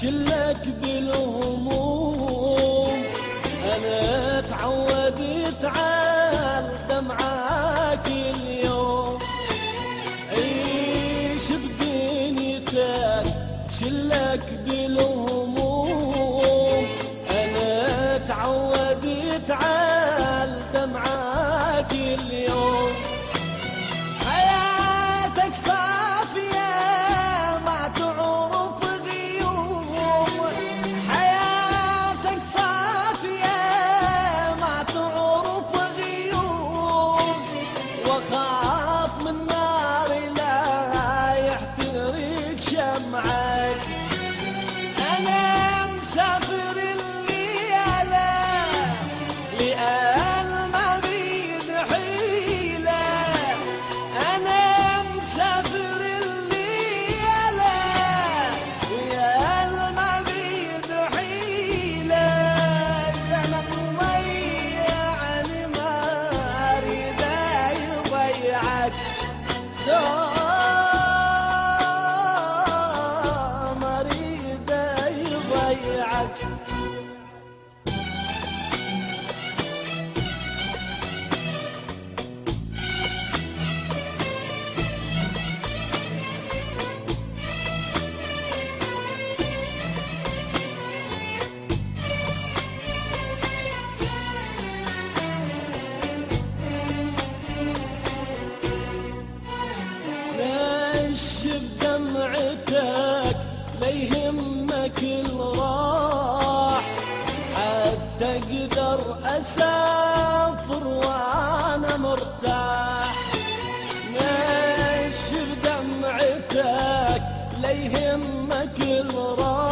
شلك بالهموم، أنا تعودت على دمعك اليوم. عيش بدنيتك شلك بالهموم، أنا تعودت على دمعك اليوم. حياتك صافية ما تعرف غيوم، حياتك صافية ما تعرف غيوم، وخاف من نار لا يحترق شمعك. أنا مسافر الليلة لأن ما بيد حيلة، أنا مسافر الليلة لأن ما بيد حيلة. زمن ضيعني ما أريد يضيعك، ما أريد يضيعك. نشف دمعتك لا يهمك الراح، حتى اقدر اسافر وانا مرتاح. نشف دمعتك لا يهمك الراح،